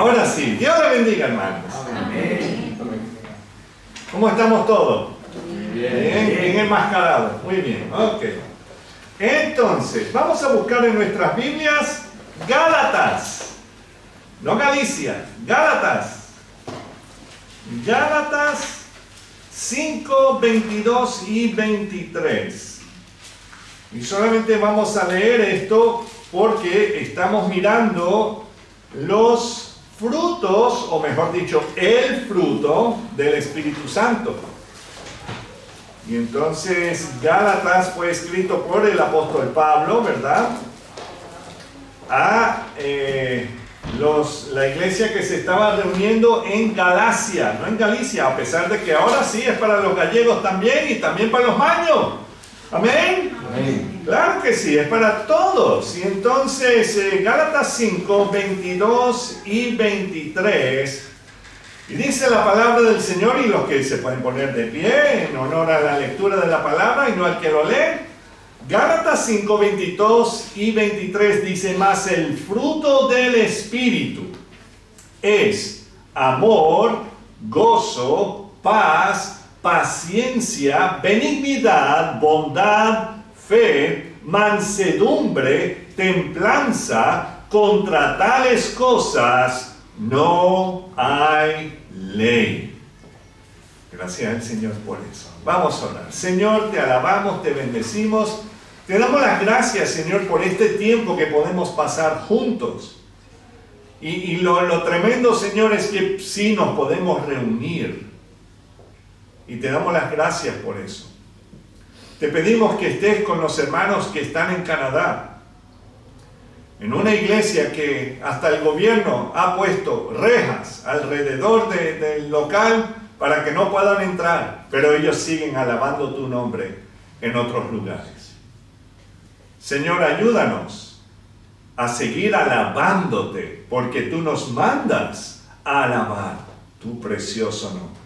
Ahora sí, Dios le bendiga, hermanos. Amén. ¿Cómo estamos todos? Bien. Bien enmascarados. Muy bien, ok. Entonces, vamos a buscar en nuestras Biblias Gálatas. No Galicia, Gálatas. Gálatas 5, 22 y 23. Y solamente vamos a leer esto porque estamos mirando los frutos, o mejor dicho, el fruto del Espíritu Santo. Y entonces Gálatas fue escrito por el apóstol Pablo, ¿verdad? A la iglesia que se estaba reuniendo en Galacia, no en Galicia, a pesar de que ahora sí es para los gallegos también y también para los maños. Amén. Amén. Claro que sí, es para todos. Y entonces Gálatas 5, 22 y 23. Y dice la palabra del Señor, y los que se pueden poner de pie en honor a la lectura de la palabra y no al que lo lee. Gálatas 5, 22 y 23 dice: mas el fruto del Espíritu es amor, gozo, paz, paciencia, benignidad, bondad, fe, mansedumbre, templanza. Contra tales cosas no hay ley. Gracias al Señor por eso. Vamos a orar. Señor, te alabamos, te bendecimos. Te damos las gracias, Señor, por este tiempo que podemos pasar juntos. Y lo tremendo, Señor, es que sí nos podemos reunir. Y te damos las gracias por eso. Te pedimos que estés con los hermanos que están en Canadá, en una iglesia que hasta el gobierno ha puesto rejas alrededor del local para que no puedan entrar, pero ellos siguen alabando tu nombre en otros lugares. Señor, ayúdanos a seguir alabándote, porque tú nos mandas a alabar tu precioso nombre.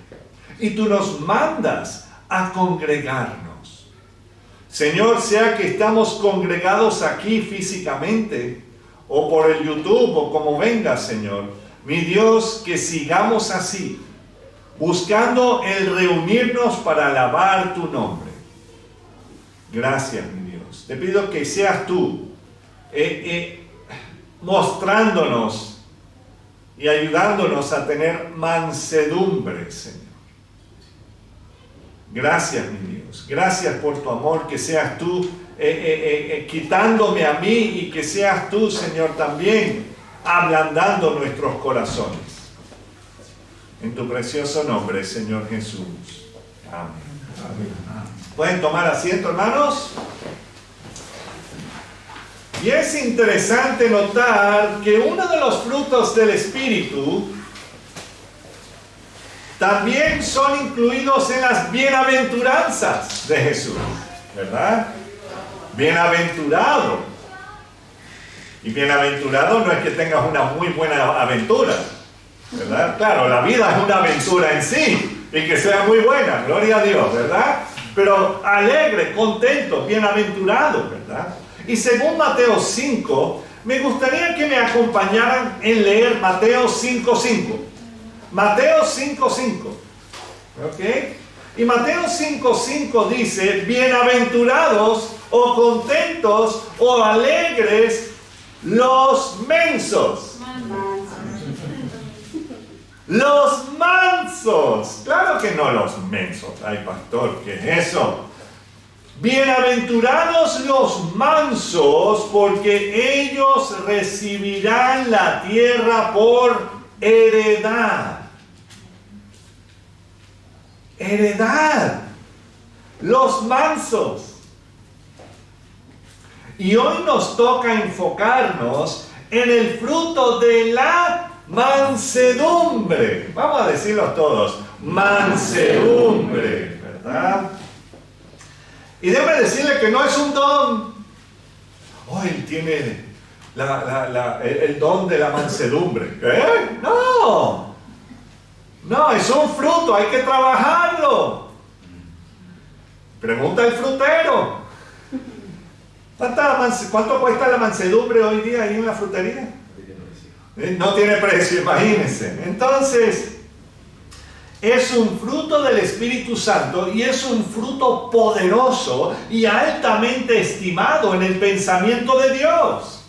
Y tú nos mandas a congregarnos. Señor, sea que estamos congregados aquí físicamente, o por el YouTube, o como venga, Señor, mi Dios, que sigamos así, buscando el reunirnos para alabar tu nombre. Gracias, mi Dios. Te pido que seas tú mostrándonos y ayudándonos a tener mansedumbre, Señor. Gracias, mi Dios. Gracias por tu amor, que seas tú quitándome a mí y que seas tú, Señor, también ablandando nuestros corazones. En tu precioso nombre, Señor Jesús. Amén. Amén. ¿Pueden tomar asiento, hermanos? Y es interesante notar que uno de los frutos del Espíritu también son incluidos en las bienaventuranzas de Jesús, ¿verdad? Bienaventurado. Y bienaventurado no es que tengas una muy buena aventura, ¿verdad? Claro, la vida es una aventura en sí y que sea muy buena, gloria a Dios, ¿verdad? Pero alegre, contento, bienaventurado, ¿verdad? Y según Mateo 5, me gustaría que me acompañaran en leer Mateo 5:5. Mateo 5:5. ¿Ok? Y Mateo 5:5 dice: bienaventurados o contentos o alegres los mensos. Los mansos. Claro que no los mensos. Ay, pastor, ¿qué es eso? Bienaventurados los mansos, porque ellos recibirán la tierra por heredad. Heredad. Los mansos. Y hoy nos toca enfocarnos en el fruto de la mansedumbre. Vamos a decirlo todos. Mansedumbre, ¿verdad? Y déjame decirle que no es un don. Oh, él tiene el don de la mansedumbre. ¿Eh? No. No, es un fruto, hay que trabajarlo. Pregunta al frutero. ¿Cuánto cuesta la mansedumbre hoy día ahí en la frutería? No tiene precio, imagínense. Entonces, es un fruto del Espíritu Santo y es un fruto poderoso y altamente estimado en el pensamiento de Dios.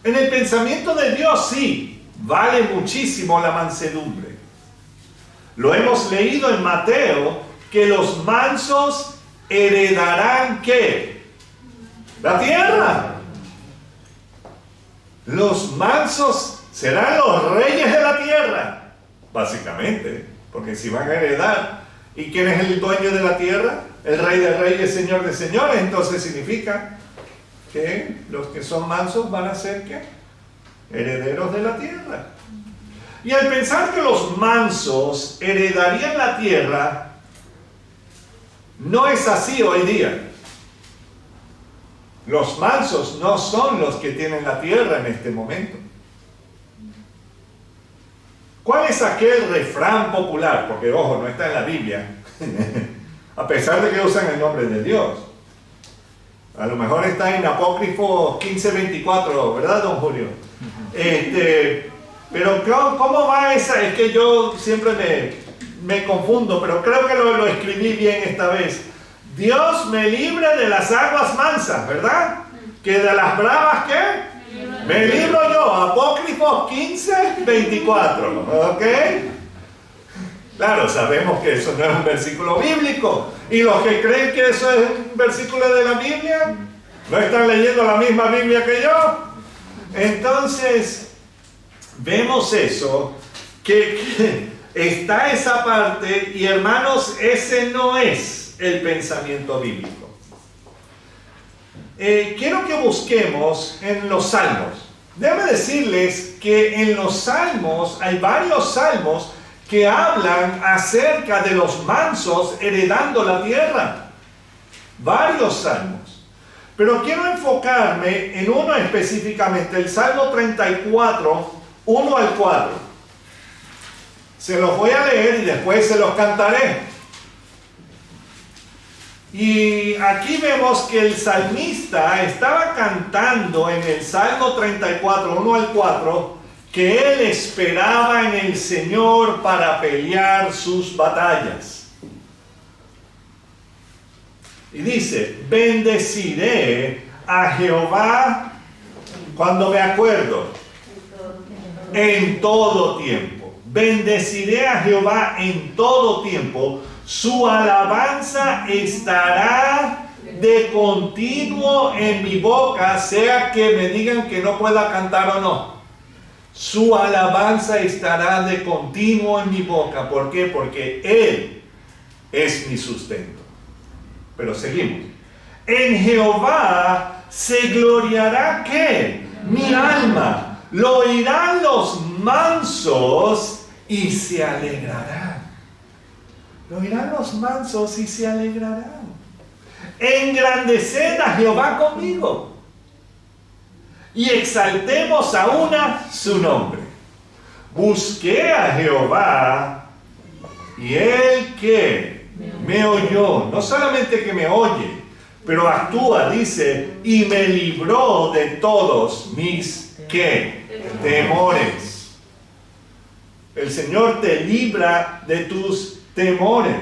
En el pensamiento de Dios, sí, vale muchísimo la mansedumbre. Lo hemos leído en Mateo, que los mansos heredarán ¿qué? La tierra. Los mansos serán los reyes de la tierra, básicamente, porque si van a heredar, ¿y quién es el dueño de la tierra? El rey de reyes, señor de señores. Entonces significa que los que son mansos van a ser ¿qué? Herederos de la tierra. Y al pensar que los mansos heredarían la tierra, no es así hoy día. Los mansos no son los que tienen la tierra en este momento. ¿Cuál es aquel refrán popular? Porque, ojo, no está en la Biblia, a pesar de que usan el nombre de Dios. A lo mejor está en Apócrifo 15:24, ¿verdad, don Julio? Pero ¿cómo va esa? Es que yo siempre me confundo, pero creo que lo escribí bien esta vez. Dios me libre de las aguas mansas, ¿verdad? Que de las bravas, ¿qué? Me libro yo. Apócrifo 15:24, ¿ok? Claro, sabemos que eso no es un versículo bíblico. Y los que creen que eso es un versículo de la Biblia, no están leyendo la misma Biblia que yo. Entonces, vemos eso, que está esa parte, y hermanos, ese no es el pensamiento bíblico. Quiero que busquemos en los salmos. Déjenme decirles que en los salmos hay varios salmos que hablan acerca de los mansos heredando la tierra. Varios salmos. Pero quiero enfocarme en uno específicamente, el Salmo 34, 1 al 4. Se los voy a leer y después se los cantaré. Y aquí vemos que el salmista estaba cantando en el Salmo 34, 1 al 4, que él esperaba en el Señor para pelear sus batallas. Y dice, bendeciré a Jehová cuando me acuerdo, en todo tiempo. Bendeciré a Jehová en todo tiempo. Su alabanza estará de continuo en mi boca, sea que me digan que no pueda cantar o no. Su alabanza estará de continuo en mi boca. ¿Por qué? Porque Él es mi sustento. Pero seguimos. En Jehová se gloriará ¿qué? Mi alma. Lo oirán los mansos y se alegrarán. Lo oirán los mansos y se alegrarán. Engrandeced a Jehová conmigo y exaltemos a una su nombre. Busqué a Jehová y Él que me oyó. No solamente que me oye, pero actúa, dice, y me libró de todos mis ¿qué? Temores. El Señor te libra de tus temores.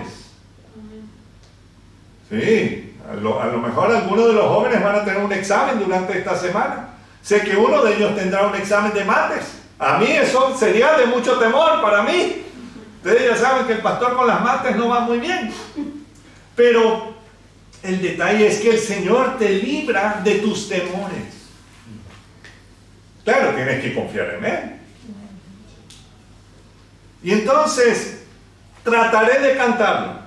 Sí, a lo mejor algunos de los jóvenes van a tener un examen durante esta semana. Sé que uno de ellos tendrá un examen de mates. A mí eso sería de mucho temor para mí. Ustedes ya saben que el pastor con las mates no va muy bien. Pero el detalle es que el Señor te libra de tus temores. Claro, tienes que confiar en Él. Y entonces trataré de cantarlo.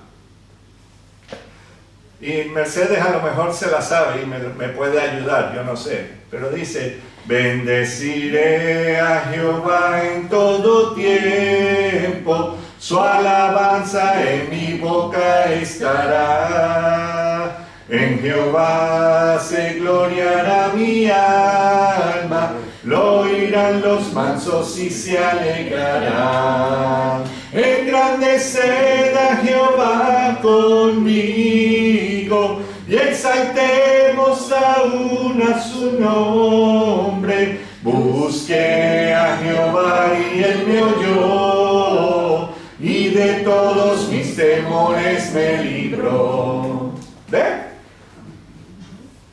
Y Mercedes a lo mejor se la sabe y me puede ayudar, yo no sé. Pero dice, bendeciré a Jehová en todo tiempo, su alabanza en mi boca estará. En Jehová se gloriará mi alma, lo oirán los mansos y se alegrarán. Engrandeced a Jehová conmigo y exaltemos aún a su nombre. Busqué a Jehová y él me oyó, y de todos mis temores me libró. ¿Ve?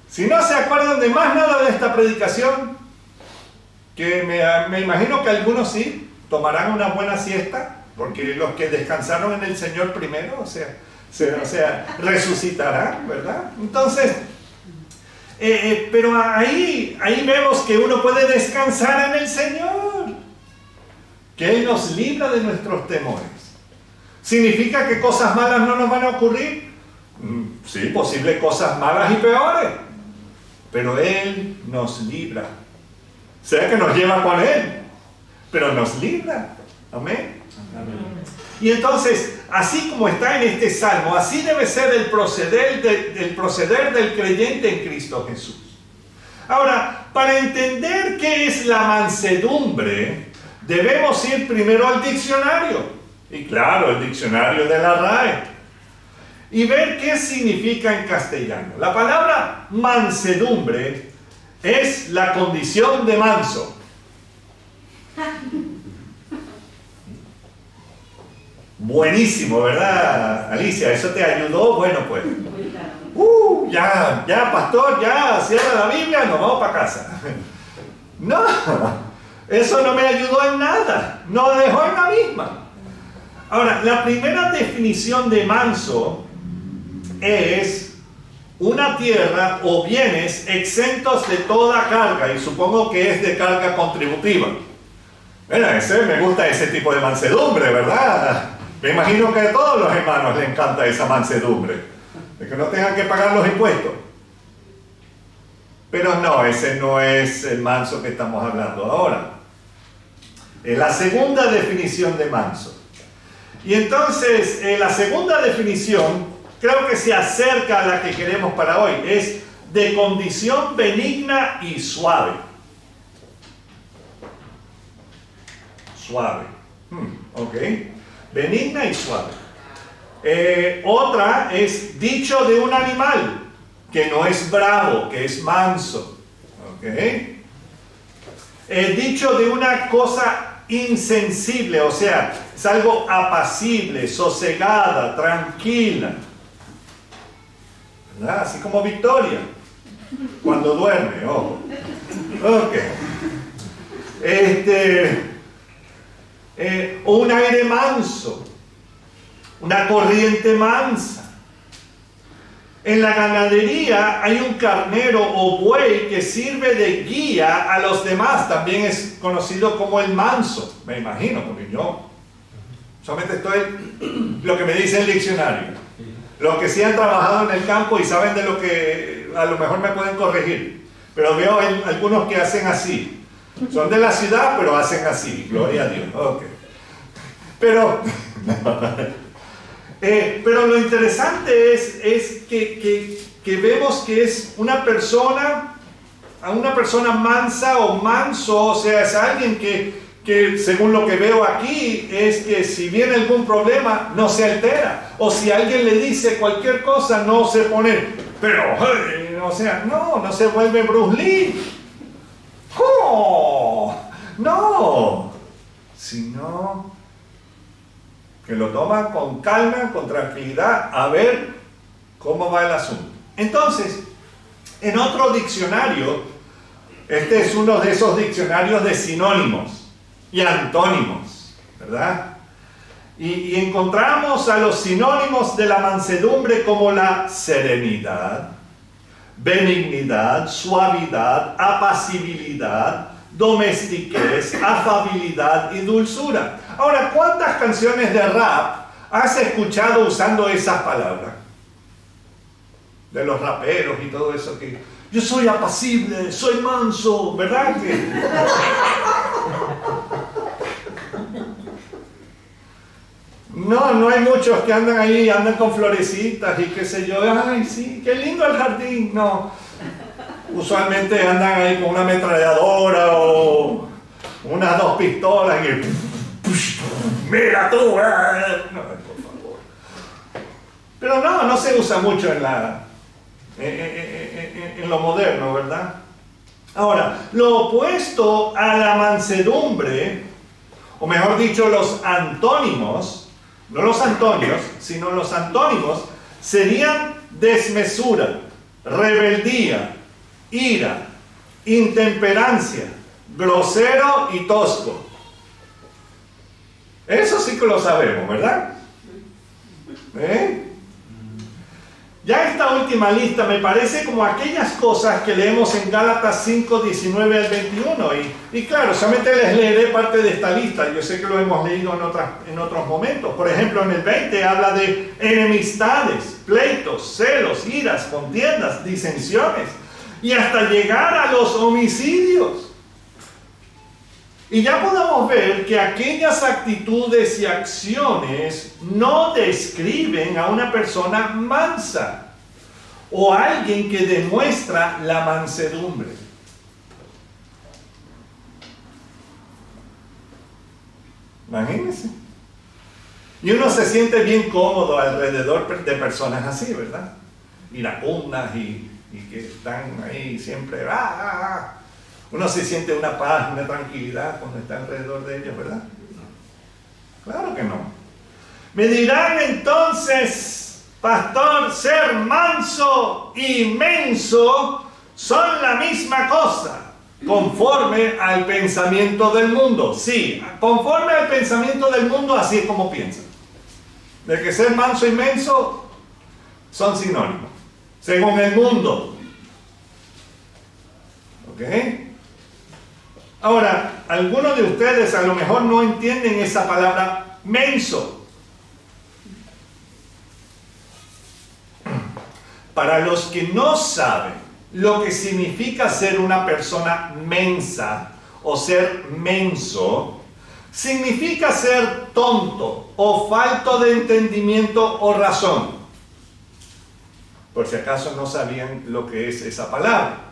Si no se acuerdan de más nada de esta predicación, que me imagino que algunos sí tomarán una buena siesta, porque los que descansaron en el Señor primero, o sea, resucitarán, ¿verdad? Entonces, pero ahí vemos que uno puede descansar en el Señor, que Él nos libra de nuestros temores. ¿Significa que cosas malas no nos van a ocurrir? Sí, posible cosas malas y peores, pero Él nos libra. O sea que nos lleva con Él, pero nos libra. Amén. Amén. Y entonces, así como está en este salmo, así debe ser el proceder del creyente en Cristo Jesús. Ahora, para entender qué es la mansedumbre, debemos ir primero al diccionario. Y claro, el diccionario de la RAE. Y ver qué significa en castellano. La palabra mansedumbre es la condición de manso. Buenísimo, ¿verdad, Alicia? ¿Eso te ayudó? Bueno, pues. Ya, pastor, ya, cierra la Biblia, nos vamos para casa. No, eso no me ayudó en nada, nos dejó en la misma. Ahora, la primera definición de manso es una tierra o bienes exentos de toda carga, y supongo que es de carga contributiva. Bueno, me gusta ese tipo de mansedumbre, ¿verdad? Me imagino que a todos los hermanos les encanta esa mansedumbre, de que no tengan que pagar los impuestos. Pero no, ese no es el manso que estamos hablando ahora. Es la segunda definición de manso. Y entonces, la segunda definición, creo que se acerca a la que queremos para hoy, es de condición benigna y suave. Suave. Ok. Benigna y suave. Otra es dicho de un animal, que no es bravo, que es manso. Ok. Dicho de una cosa insensible, o sea, es algo apacible, sosegada, tranquila. ¿Verdad? Así como Victoria, cuando duerme, ojo. Ok. Un aire manso, una corriente mansa. En la ganadería hay un carnero o buey que sirve de guía a los demás. También es conocido como el manso, me imagino, porque yo solamente estoy lo que me dice el diccionario. Los que sí han trabajado en el campo y saben de lo que a lo mejor me pueden corregir. Pero veo algunos que hacen así. Son de la ciudad, pero hacen así. Gloria a Dios. Okay. Pero lo interesante es que vemos que es una persona mansa o manso, o sea, es alguien que según lo que veo aquí, es que si viene algún problema, no se altera. O si alguien le dice cualquier cosa, no se pone, pero, o sea, no se vuelve Bruce Lee. ¡Oh! No, sino que lo toma con calma, con tranquilidad, a ver cómo va el asunto. Entonces, en otro diccionario, este es uno de esos diccionarios de sinónimos y antónimos, ¿verdad? Y encontramos a los sinónimos de la mansedumbre como la serenidad, benignidad, suavidad, apacibilidad, domestiquez, afabilidad y dulzura. Ahora, ¿cuántas canciones de rap has escuchado usando esas palabras? De los raperos y todo eso, que yo soy apacible, soy manso, ¿verdad? No hay muchos que andan ahí, andan con florecitas y qué sé yo. Ay, sí, qué lindo el jardín. No. Usualmente andan ahí con una ametralladora o unas 2 pistolas y ¡mira tú! No, por favor. Pero no se usa mucho en lo moderno, ¿verdad? Ahora, lo opuesto a la mansedumbre, o mejor dicho, los antónimos, no los antonios, sino los antónimos, serían desmesura, rebeldía, ira, intemperancia, grosero y tosco. Eso sí que lo sabemos, ¿verdad? Ya esta última lista me parece como aquellas cosas que leemos en Gálatas 5, 19 al 21. Y claro, solamente les leeré parte de esta lista. Yo sé que lo hemos leído en otros momentos. Por ejemplo, en el 20 habla de enemistades, pleitos, celos, iras, contiendas, disensiones y hasta llegar a los homicidios. Y ya podemos ver que aquellas actitudes y acciones no describen a una persona mansa o a alguien que demuestra la mansedumbre. Imagínense. Y uno se siente bien cómodo alrededor de personas así, ¿verdad? Iracundas y que están ahí siempre. Uno se siente una paz, una tranquilidad cuando está alrededor de ellos, ¿verdad? Claro que no. Me dirán entonces, pastor, ser manso y menso son la misma cosa, conforme al pensamiento del mundo. Sí, conforme al pensamiento del mundo, así es como piensan. De que ser manso y menso son sinónimos, según el mundo. ¿Ok? Ahora, algunos de ustedes a lo mejor no entienden esa palabra menso. Para los que no saben lo que significa ser una persona mensa o ser menso, significa ser tonto o falto de entendimiento o razón. Por si acaso no sabían lo que es esa palabra.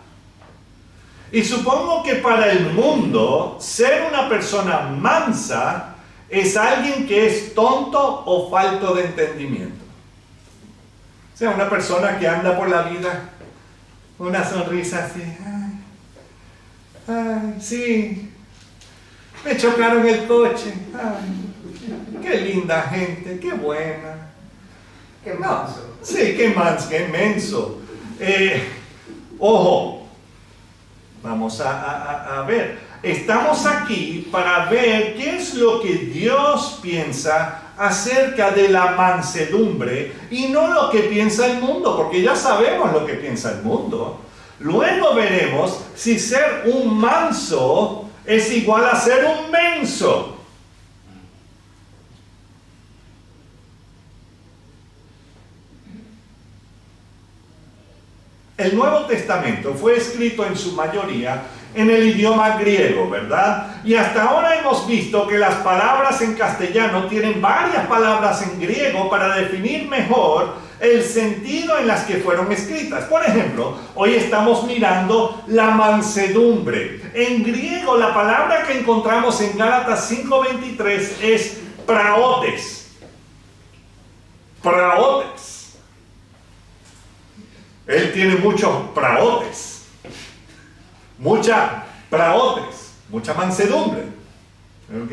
Y supongo que para el mundo, ser una persona mansa es alguien que es tonto o falto de entendimiento. O sea, una persona que anda por la vida con una sonrisa así. Ay, sí, me chocaron el coche. Ay, qué linda gente, qué buena. Qué manso. Sí, qué manso, qué menso. Ojo. Vamos a ver. Estamos aquí para ver qué es lo que Dios piensa acerca de la mansedumbre y no lo que piensa el mundo, porque ya sabemos lo que piensa el mundo. Luego veremos si ser un manso es igual a ser un menso. El Nuevo Testamento fue escrito en su mayoría en el idioma griego, ¿verdad? Y hasta ahora hemos visto que las palabras en castellano tienen varias palabras en griego para definir mejor el sentido en las que fueron escritas. Por ejemplo, hoy estamos mirando la mansedumbre. En griego, la palabra que encontramos en Gálatas 5:23 es praotes. Praotes. Él tiene muchos praotes, mucha mansedumbre. ¿Ok?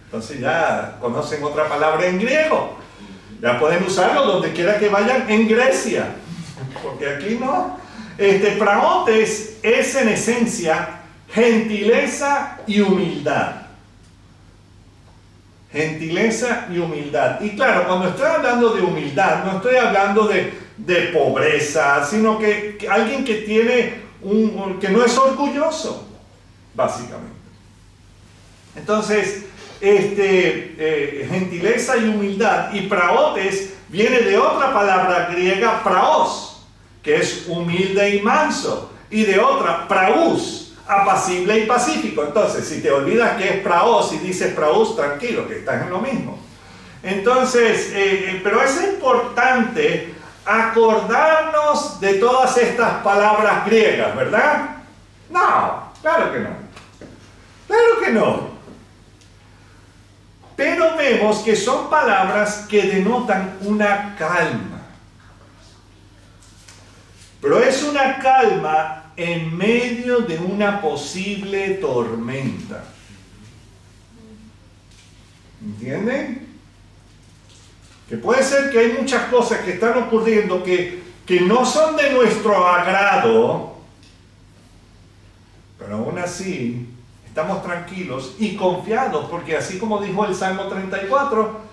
Entonces ya conocen otra palabra en griego. Ya pueden usarlo donde quiera que vayan en Grecia, porque aquí no. Praotes es en esencia gentileza y humildad. Gentileza y humildad. Y claro, cuando estoy hablando de humildad, no estoy hablando de pobreza, sino que alguien que tiene que no es orgulloso, básicamente. Entonces, gentileza y humildad. Y praotes viene de otra palabra griega, praos, que es humilde y manso, y de otra, praus, apacible y pacífico. Entonces, si te olvidas que es praos y dices praus, tranquilo, que estás en lo mismo. Entonces, pero es importante acordarnos de todas estas palabras griegas, ¿verdad? No, claro que no. Claro que no. Pero vemos que son palabras que denotan una calma. Pero es una calma en medio de una posible tormenta. ¿Entienden? Que puede ser que hay muchas cosas que están ocurriendo que no son de nuestro agrado, pero aún así estamos tranquilos y confiados, porque así como dijo el Salmo 34,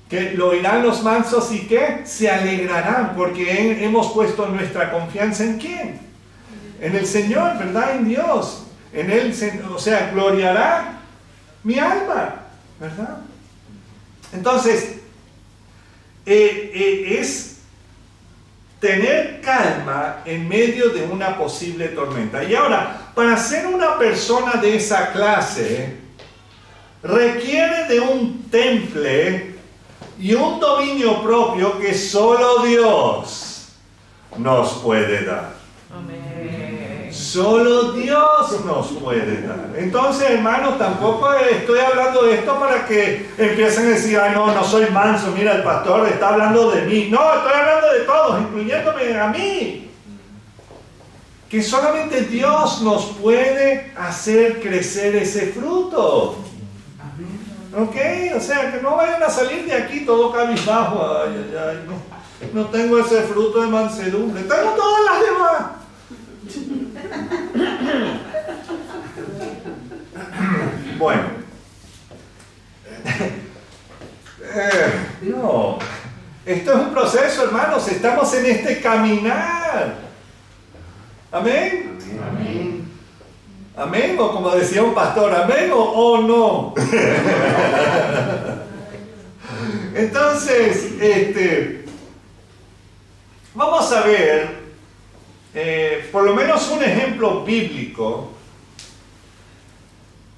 que lo oirán los mansos y que se alegrarán, porque hemos puesto nuestra confianza ¿en quién? En el Señor, ¿verdad? En Dios. En Él, o sea, gloriará mi alma, ¿verdad? Entonces, es tener calma en medio de una posible tormenta. Y ahora, para ser una persona de esa clase, requiere de un temple y un dominio propio que solo Dios nos puede dar. Amén. Solo Dios nos puede dar. Entonces, hermanos, tampoco estoy hablando de esto para que empiecen a decir, ay, no soy manso, mira, el pastor está hablando de mí. No, estoy hablando de todos, incluyéndome a mí. Que solamente Dios nos puede hacer crecer ese fruto. ¿Ok? O sea, que no vayan a salir de aquí todo cabizbajo. Ay, no tengo ese fruto de mansedumbre. Tengo todas las demás. Bueno. No. Esto es un proceso, hermanos. Estamos en este caminar. Amén. Amén. Amén, o como decía un pastor, amén o no. Entonces, vamos a ver por lo menos un ejemplo bíblico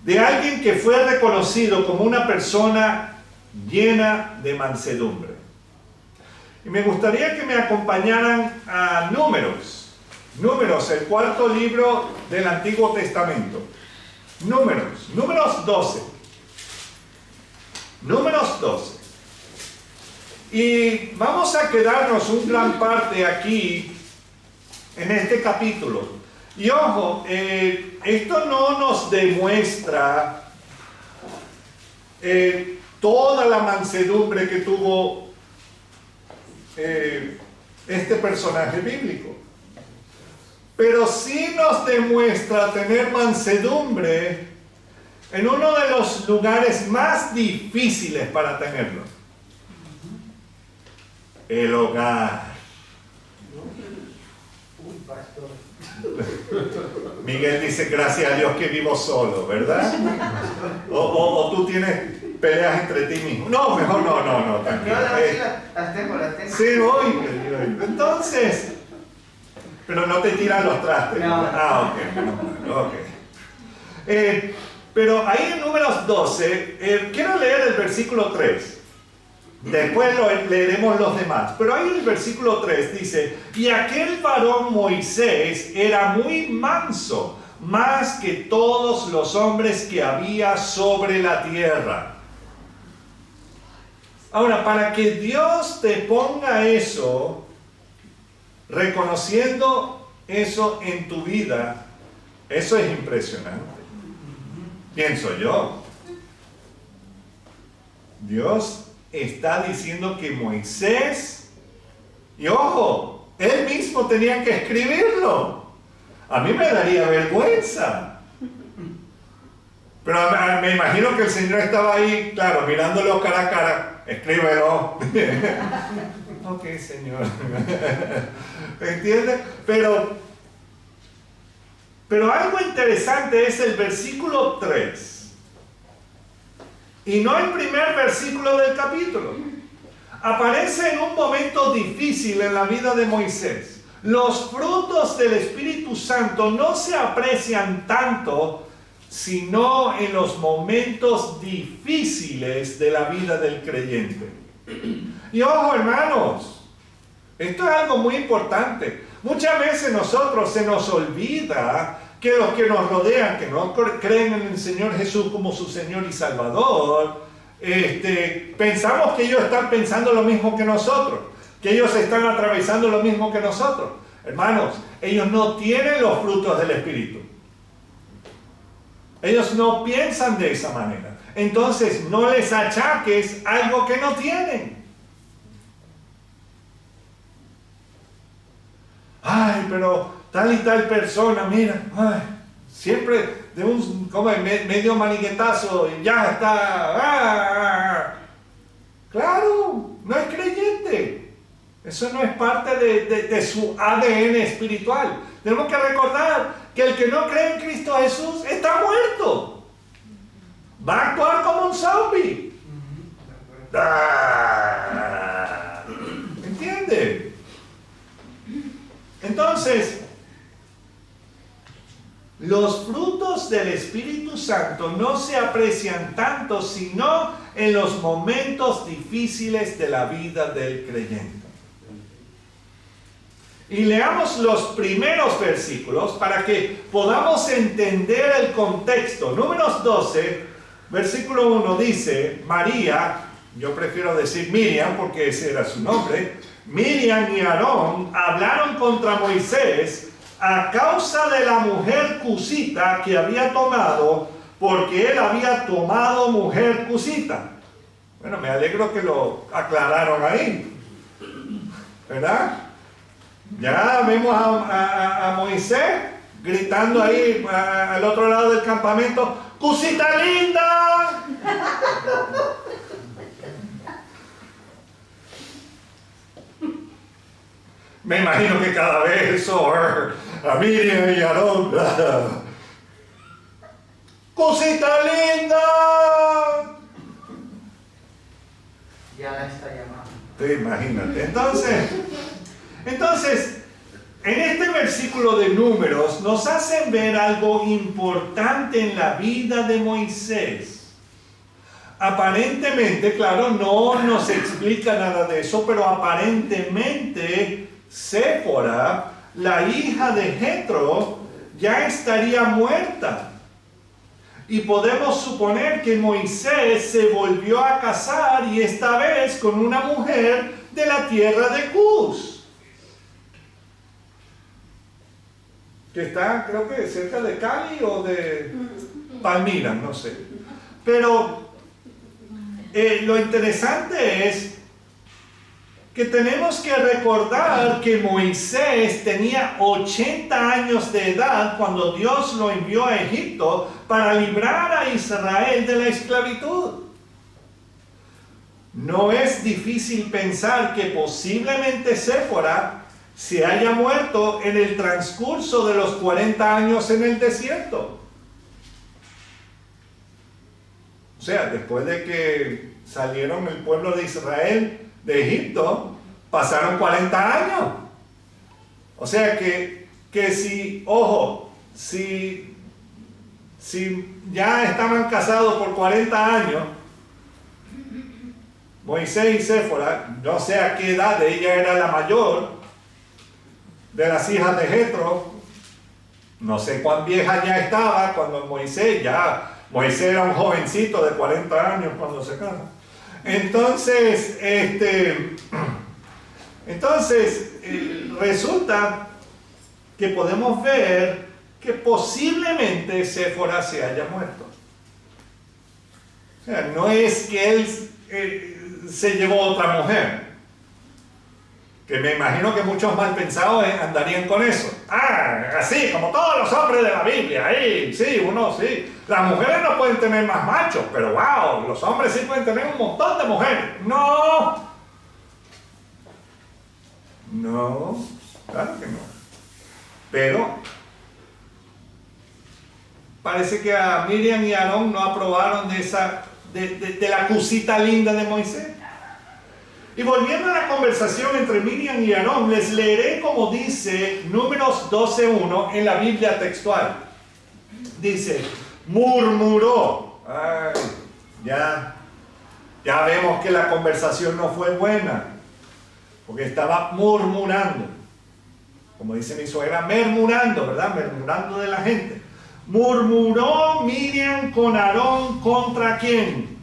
de alguien que fue reconocido como una persona llena de mansedumbre. Y me gustaría que me acompañaran a Números, el cuarto libro del Antiguo Testamento. Números 12. Números 12. Y vamos a quedarnos un gran parte aquí, en este capítulo. Y ojo, esto no nos demuestra toda la mansedumbre que tuvo este personaje bíblico. Pero sí nos demuestra tener mansedumbre en uno de los lugares más difíciles para tenerlo. El hogar. Uy, pastor. Miguel dice, gracias a Dios que vivo solo, ¿verdad? O tú tienes peleas entre ti mismo. No, mejor no, tranquilo. Las tengo. Sí, voy. Entonces... Pero no te tiran los trastes. No. Ah, ok. Pero ahí en Números 12, quiero leer el versículo 3. Después leeremos los demás. Pero ahí en el versículo 3 dice, y aquel varón Moisés era muy manso, más que todos los hombres que había sobre la tierra. Ahora, para que Dios te ponga eso, reconociendo eso en tu vida, eso es impresionante. Pienso yo. Dios está diciendo que Moisés, y ojo, él mismo tenía que escribirlo. A mí me daría vergüenza. Pero me imagino que el Señor estaba ahí, claro, mirándolo cara a cara. Escríbelo. Ok, Señor. ¿Entiendes? Pero algo interesante es el versículo 3. Y no el primer versículo del capítulo. Aparece en un momento difícil en la vida de Moisés. Los frutos del Espíritu Santo no se aprecian tanto, sino en los momentos difíciles de la vida del creyente. Y ojo, hermanos, esto es algo muy importante. Muchas veces nosotros se nos olvida que los que nos rodean, que no creen en el Señor Jesús como su Señor y Salvador, pensamos que ellos están pensando lo mismo que nosotros, que ellos están atravesando lo mismo que nosotros. Hermanos, ellos no tienen los frutos del Espíritu. Ellos no piensan de esa manera. Entonces, no les achaques algo que no tienen. Ay, pero tal y tal persona, mira, ay, siempre de un medio maniquetazo y ya está. Claro, no es creyente. Eso no es parte de su ADN espiritual. Tenemos que recordar que el que no cree en Cristo Jesús está muerto. Va a actuar como un zombie. ¿Entiende? Entonces, los frutos del Espíritu Santo no se aprecian tanto sino en los momentos difíciles de la vida del creyente. Y leamos los primeros versículos para que podamos entender el contexto. Números 12, versículo 1 dice, María, yo prefiero decir Miriam porque ese era su nombre, Miriam y Aarón hablaron contra Moisés a causa de la mujer cusita que había tomado, porque él había tomado mujer cusita. Bueno, me alegro que lo aclararon ahí, ¿verdad? Ya vemos a Moisés gritando ahí al otro lado del campamento, ¡cusita linda! Me imagino que cada vez eso, a Miriam y Aarón, ¡cosita linda! Ya la está llamando. Imagínate. Entonces, en este versículo de Números nos hacen ver algo importante en la vida de Moisés. Aparentemente, claro, no nos explica nada de eso, pero aparentemente Séfora, la hija de Jetro, ya estaría muerta. Y podemos suponer que Moisés se volvió a casar y esta vez con una mujer de la tierra de Cus. Que está, creo que cerca de Cali o de Palmira, no sé. Pero lo interesante es que tenemos que recordar que Moisés tenía 80 años de edad cuando Dios lo envió a Egipto para librar a Israel de la esclavitud. No es difícil pensar que posiblemente Séfora se haya muerto en el transcurso de los 40 años en el desierto. O sea, después de que salieron el pueblo de Israel de Egipto, pasaron 40 años. O sea que si, ojo, si ya estaban casados por 40 años, Moisés y Séfora, no sé a qué edad, ella era la mayor de las hijas de Jetro, no sé cuán vieja ya estaba cuando Moisés era un jovencito de 40 años cuando se casó. Entonces, resulta que podemos ver que posiblemente Séfora se haya muerto. O sea, no es que él se llevó a otra mujer, que me imagino que muchos mal pensados andarían con eso. Así como todos los hombres de la Biblia, ahí, sí, las mujeres no pueden tener más machos, pero wow, los hombres sí pueden tener un montón de mujeres. No, claro que no. Pero parece que a Miriam y Aarón no aprobaron de la cosita linda de Moisés. Y volviendo a la conversación entre Miriam y Aarón, les leeré como dice Números 12:1 en la Biblia textual. Dice, murmuró. Ya vemos que la conversación no fue buena, porque estaba murmurando. Como dice mi suegra, murmurando, ¿verdad? Murmurando de la gente. Murmuró Miriam con Aarón ¿contra quién?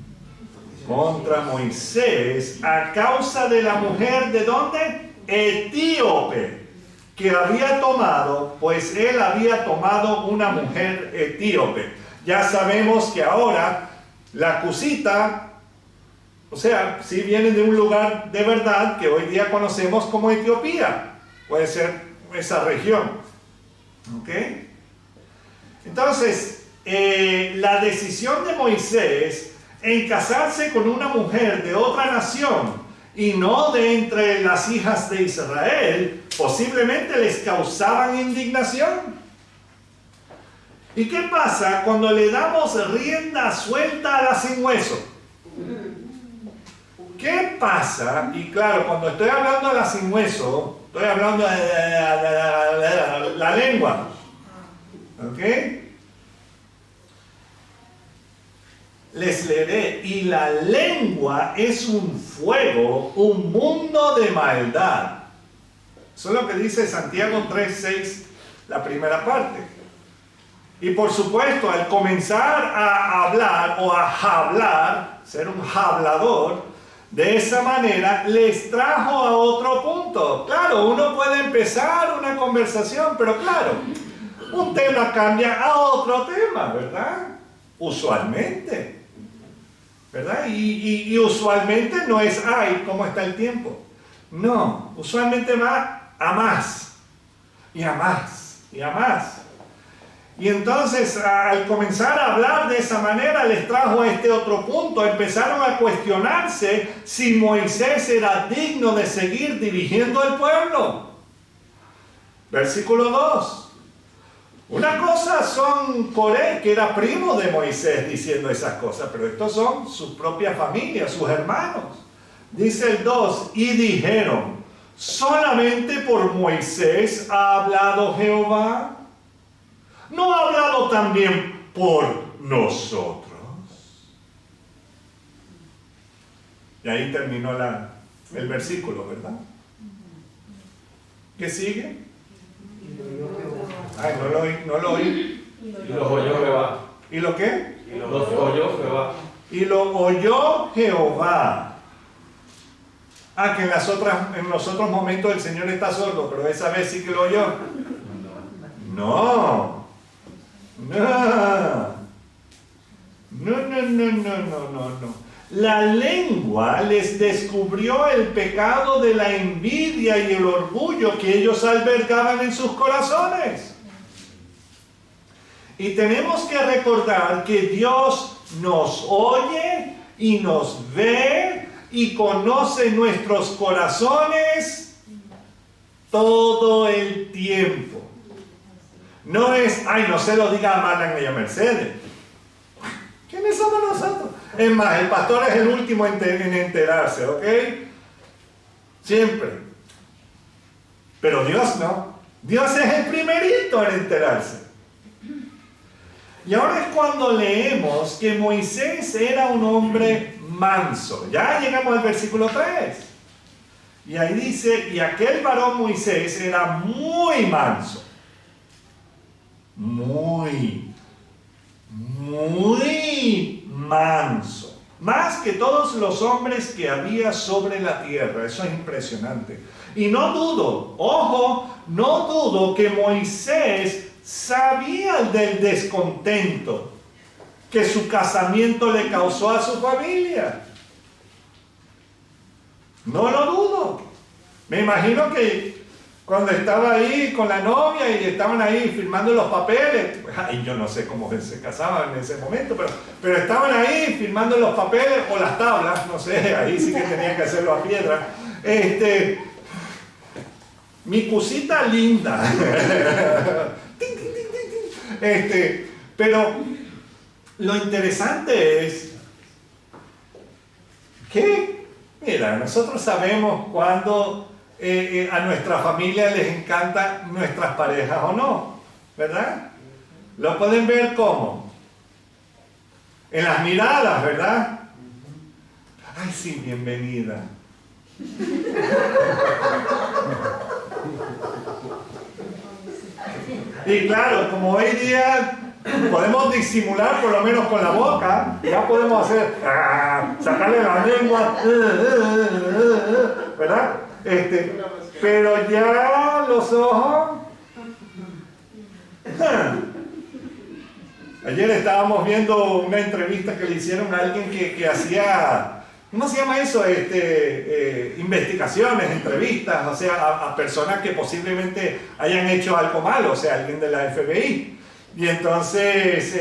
Contra Moisés, a causa de la mujer, ¿de dónde? Etíope, que había tomado, pues él había tomado una mujer etíope. Ya sabemos que ahora la Cusita, o sea, sí vienen de un lugar de verdad que hoy día conocemos como Etiopía. Puede ser esa región. ¿Ok? Entonces, la decisión de Moisés en casarse con una mujer de otra nación y no de entre las hijas de Israel, posiblemente les causaban indignación. ¿Y qué pasa cuando le damos rienda suelta a la sin hueso? ¿Qué pasa? Y claro, cuando estoy hablando de la sin hueso, estoy hablando de la lengua. ¿Ok? Les leeré. Y la lengua es un fuego, un mundo de maldad. Eso es lo que dice Santiago 3:6, la primera parte. Y por supuesto, al comenzar a hablar o a hablar, ser un hablador, de esa manera les trajo a otro punto. Claro, uno puede empezar una conversación, pero claro, un tema cambia a otro tema, ¿verdad? Usualmente, ¿verdad? Y usualmente no es, ay, ¿cómo está el tiempo? No, usualmente va a más, y a más, y a más. Y entonces, al comenzar a hablar de esa manera, les trajo a este otro punto. Empezaron a cuestionarse si Moisés era digno de seguir dirigiendo el pueblo. Versículo 2. Una cosa son Coré, que era primo de Moisés, diciendo esas cosas, pero estos son su propia familia, sus hermanos. Dice el 2, y dijeron, ¿solamente por Moisés ha hablado Jehová? ¿No ha hablado también por nosotros? Y ahí terminó el versículo, ¿verdad? ¿Qué sigue? Ay, no lo oí. Y los oyó Jehová. ¿Y lo qué? Y los oyó Jehová. Y lo oyó Jehová. Ah, que en los otros momentos el Señor está sordo, pero esa vez sí que lo oyó. No. No. La lengua les descubrió el pecado de la envidia y el orgullo que ellos albergaban en sus corazones. Y tenemos que recordar que Dios nos oye y nos ve y conoce nuestros corazones todo el tiempo. No es, ay, no se lo diga a Marlon y a Mercedes. ¿Quiénes somos nosotros? Es más, el pastor es el último en enterarse, ¿ok? Siempre. Pero Dios no. Dios es el primerito en enterarse. Y ahora es cuando leemos que Moisés era un hombre manso. Ya llegamos al versículo 3. Y ahí dice, y aquel varón Moisés era muy manso. Muy manso, más que todos los hombres que había sobre la tierra. Eso es impresionante. Y no dudo, ojo, no dudo que Moisés sabía del descontento que su casamiento le causó a su familia. No lo dudo. Me imagino que cuando estaba ahí con la novia y estaban ahí firmando los papeles, ay, yo no sé cómo se casaban en ese momento, pero estaban ahí firmando los papeles o las tablas, no sé, ahí sí que tenían que hacerlo a piedra. Mi cosita linda. Pero lo interesante es que, mira, nosotros sabemos cuando a nuestra familia les encantan nuestras parejas o no, ¿verdad? Lo pueden ver como en las miradas, ¿verdad? Ay, sí, bienvenida. Y claro, como hoy día podemos disimular por lo menos con la boca, ya podemos hacer, sacarle la lengua, ¿verdad? Pero ya salieron los ojos. Ayer estábamos viendo una entrevista que le hicieron a alguien que hacía, ¿cómo se llama eso? Investigaciones, entrevistas, o sea, a personas que posiblemente hayan hecho algo malo, o sea, alguien de la FBI. Y entonces,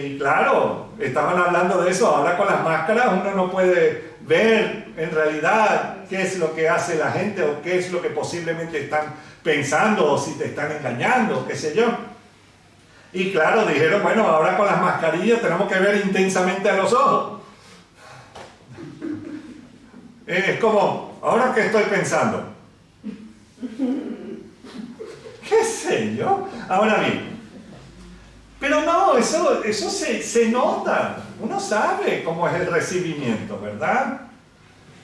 y claro, estaban hablando de eso. Ahora con las máscaras uno no puede ver en realidad qué es lo que hace la gente o qué es lo que posiblemente están pensando o si te están engañando, qué sé yo. Y claro, dijeron, bueno, ahora con las mascarillas tenemos que ver intensamente a los ojos. Es como, ¿ahora qué estoy pensando? ¿Qué sé yo? Ahora bien, pero no, eso se nota. Uno sabe cómo es el recibimiento, ¿verdad?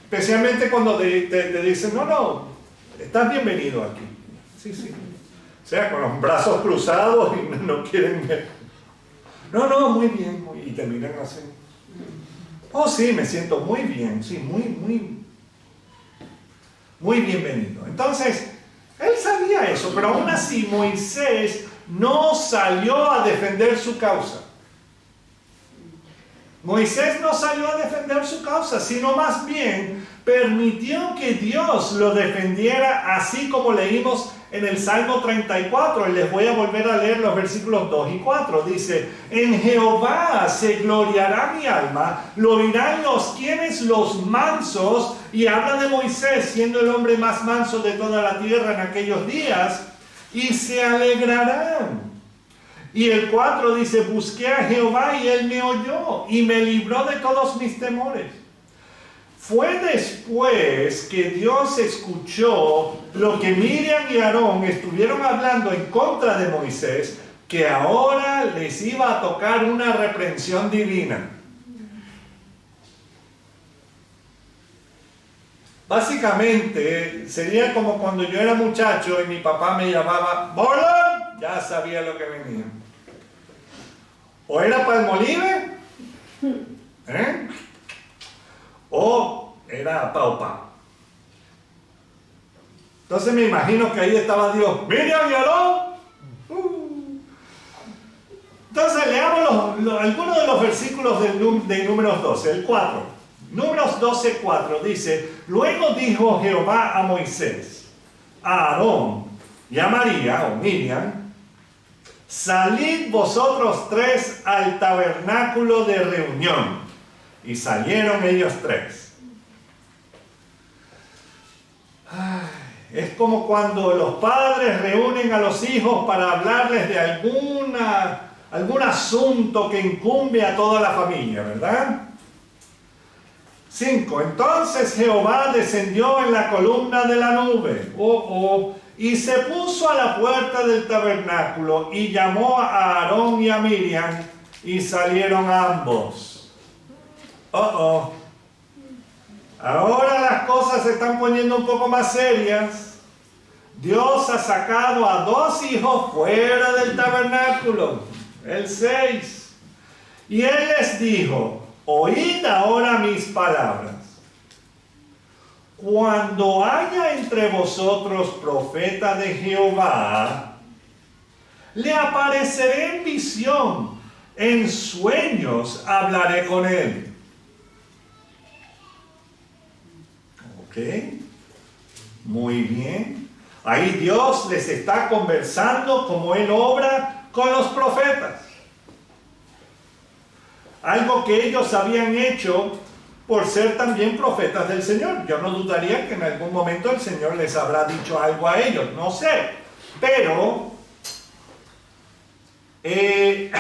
Especialmente cuando te dicen, no, estás bienvenido aquí. Sí, sí. O sea, con los brazos cruzados y no quieren ver. No, muy bien. Y terminan así. Oh, sí, me siento muy bien. Sí, muy bienvenido. Entonces, él sabía eso, pero aún así Moisés no salió a defender su causa. Moisés no salió a defender su causa, sino más bien permitió que Dios lo defendiera, así como leímos en el Salmo 34. Y les voy a volver a leer los versículos 2 y 4. Dice, en Jehová se gloriará mi alma, lo oirán los mansos. Y habla de Moisés siendo el hombre más manso de toda la tierra en aquellos días, y se alegrarán. Y el 4 dice, busqué a Jehová y él me oyó y me libró de todos mis temores. Fue después que Dios escuchó lo que Miriam y Aarón estuvieron hablando en contra de Moisés, que ahora les iba a tocar una reprensión divina. Básicamente sería como cuando yo era muchacho y mi papá me llamaba ¡Bolón! Ya sabía lo que venía. O era Palmolive, o era Pau Pau. Entonces me imagino que ahí estaba Dios. ¡Miriam y Aarón! Entonces leamos algunos de los versículos de Números 12, el 4. Números 12, 4 dice, luego dijo Jehová a Moisés, a Aarón y a María o Miriam, salid vosotros tres al tabernáculo de reunión. Y salieron ellos tres. Es como cuando los padres reúnen a los hijos para hablarles de algún asunto que incumbe a toda la familia, ¿verdad? 5. Entonces Jehová descendió en la columna de la nube. Y se puso a la puerta del tabernáculo y llamó a Aarón y a Miriam y salieron ambos. Ahora las cosas se están poniendo un poco más serias. Dios ha sacado a 2 hijos fuera del tabernáculo. El 6. Y él les dijo, oíd ahora mis palabras. Cuando haya entre vosotros profeta de Jehová, le apareceré en visión, en sueños hablaré con él. Ok, muy bien. Ahí Dios les está conversando como él obra con los profetas. Algo que ellos habían hecho por ser también profetas del Señor. Yo no dudaría que en algún momento el Señor les habrá dicho algo a ellos, no sé. Pero el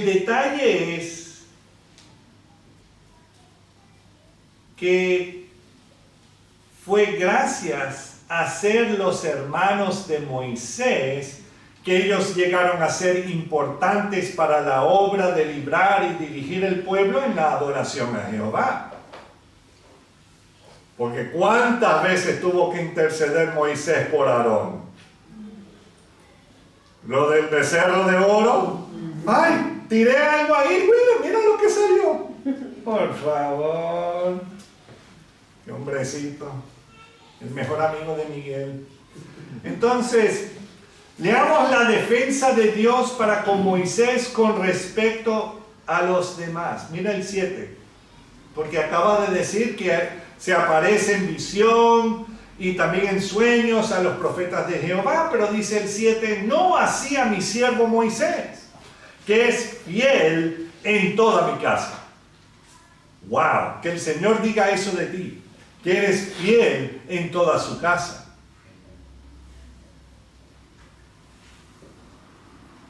detalle es que fue gracias a ser los hermanos de Moisés que ellos llegaron a ser importantes para la obra de librar y dirigir el pueblo en la adoración a Jehová. Porque ¿cuántas veces tuvo que interceder Moisés por Aarón? Lo del becerro de oro. ¡Ay! Tiré algo ahí, mira lo que salió. Por favor. qué hombrecito, el mejor amigo de Miguel. Entonces, leamos la defensa de Dios para con Moisés con respecto a los demás. Mira el 7, porque acaba de decir que se aparece en visión y también en sueños a los profetas de Jehová, pero dice el 7, no así a mi siervo Moisés, que es fiel en toda mi casa. Wow, que el Señor diga eso de ti, que eres fiel en toda su casa.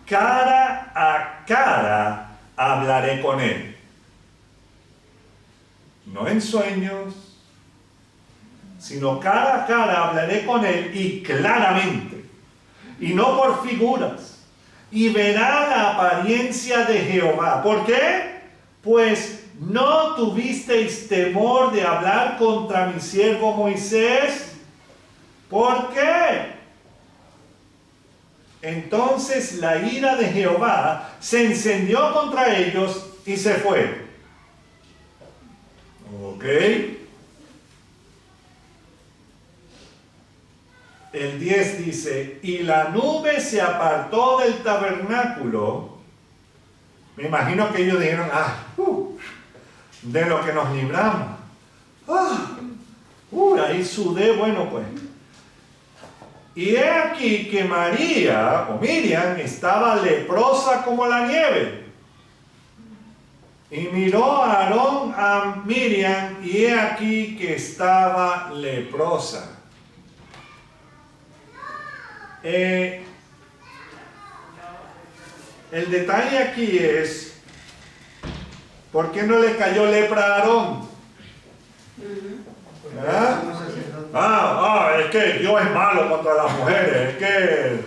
Cara a cara hablaré con él. No en sueños, sino cara a cara hablaré con él y claramente, y no por figuras, y verá la apariencia de Jehová. ¿Por qué? Pues no tuvisteis temor de hablar contra mi siervo Moisés. ¿Por qué? Entonces la ira de Jehová se encendió contra ellos y se fue. ¿Ok? El 10 dice, y la nube se apartó del tabernáculo. Me imagino que ellos dijeron, de lo que nos libramos. Ahí sudé, bueno pues. Y he aquí que María, o Miriam, estaba leprosa como la nieve. Y miró a Aarón a Miriam, y he aquí que estaba leprosa. El detalle aquí es, ¿por qué no le cayó lepra a Aarón? Es que Dios es malo contra las mujeres, es que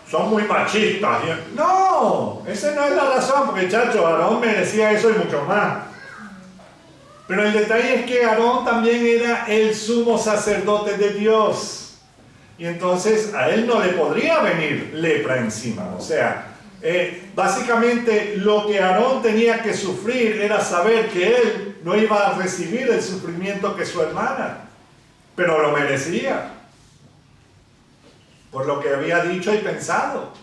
son muy machistas. No, esa no es la razón, porque chacho, Aarón merecía eso y mucho más. Pero el detalle es que Aarón también era el sumo sacerdote de Dios. Y entonces a él no le podría venir lepra encima. O sea, básicamente lo que Aarón tenía que sufrir era saber que él no iba a recibir el sufrimiento que su hermana, pero lo merecía por lo que había dicho y pensado.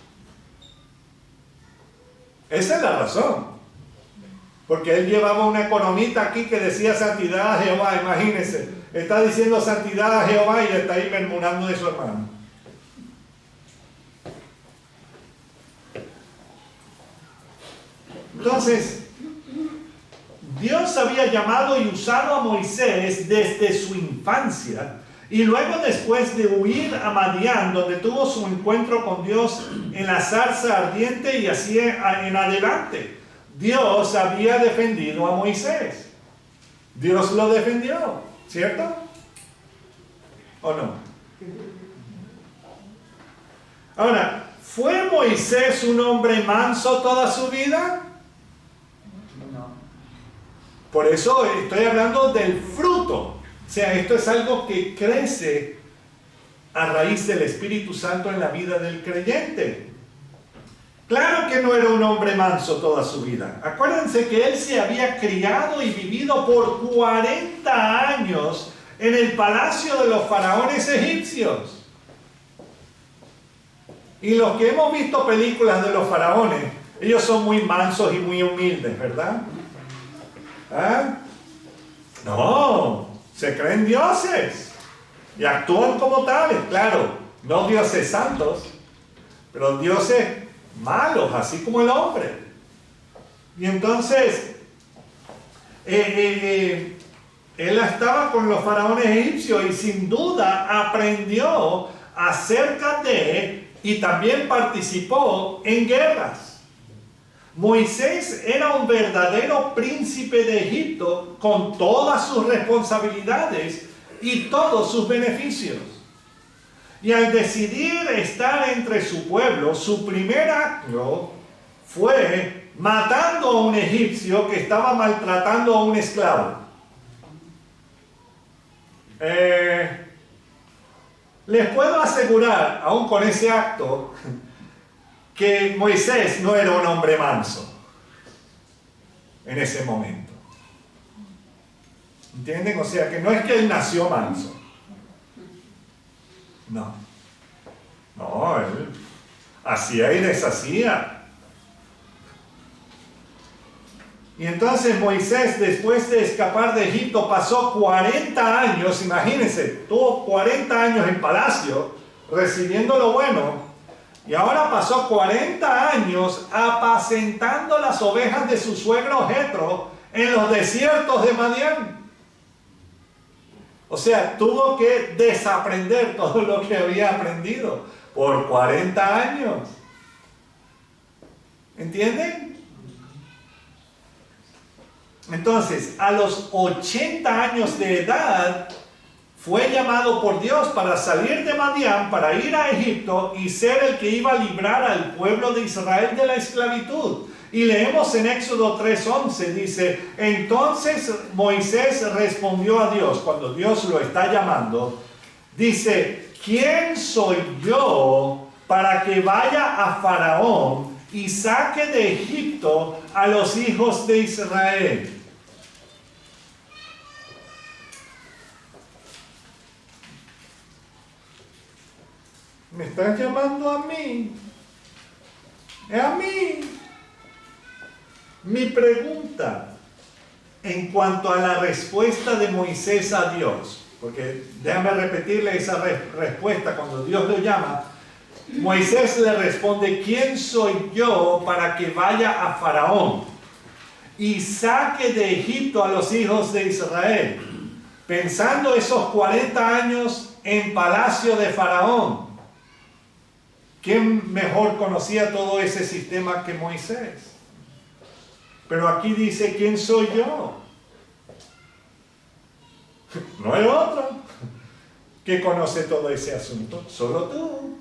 Esa es la razón, porque él llevaba una coronita aquí que decía santidad a Jehová. Imagínense, está diciendo santidad a Jehová y está ahí murmurando de su hermano. Entonces, Dios había llamado y usado a Moisés desde su infancia, y luego, después de huir a Madián, donde tuvo su encuentro con Dios en la zarza ardiente, y así en adelante, Dios había defendido a Moisés. Dios lo defendió, ¿cierto? ¿O no? Ahora, ¿fue Moisés un hombre manso toda su vida? No. Por eso estoy hablando del fruto. O sea, esto es algo que crece a raíz del Espíritu Santo en la vida del creyente. Claro que no era un hombre manso toda su vida. Acuérdense que él se había criado y vivido por 40 años en el palacio de los faraones egipcios. Y los que hemos visto películas de los faraones, ellos son muy mansos y muy humildes, ¿verdad? No, se creen dioses y actúan como tales, claro, no dioses santos, pero dioses malos, así como el hombre. Y entonces, él estaba con los faraones egipcios y sin duda aprendió acerca de y también participó en guerras. Moisés era un verdadero príncipe de Egipto con todas sus responsabilidades y todos sus beneficios. Y al decidir estar entre su pueblo, su primer acto fue matando a un egipcio que estaba maltratando a un esclavo. Les puedo asegurar, aún con ese acto, que Moisés no era un hombre manso en ese momento. ¿Entienden? O sea, que no es que él nació manso. No. No, él hacía y deshacía. Y entonces Moisés, después de escapar de Egipto, pasó 40 años, imagínense, tuvo 40 años en palacio, recibiendo lo bueno, y ahora pasó 40 años apacentando las ovejas de su suegro Jetro en los desiertos de Madián. O sea, tuvo que desaprender todo lo que había aprendido por 40 años. ¿Entienden? Entonces, a los 80 años de edad, fue llamado por Dios para salir de Madián, para ir a Egipto y ser el que iba a librar al pueblo de Israel de la esclavitud. Y leemos en Éxodo 3:11, dice, entonces Moisés respondió a Dios, cuando Dios lo está llamando, dice, ¿quién soy yo para que vaya a Faraón y saque de Egipto a los hijos de Israel? Me estás llamando a mí. Es a mí. Mi pregunta en cuanto a la respuesta de Moisés a Dios, porque déjame repetirle esa respuesta cuando Dios lo llama. Moisés le responde, ¿quién soy yo para que vaya a Faraón y saque de Egipto a los hijos de Israel? Pensando esos 40 años en palacio de Faraón. ¿Quién mejor conocía todo ese sistema que Moisés? Pero aquí dice, ¿quién soy yo? No hay otro que conoce todo ese asunto, solo tú.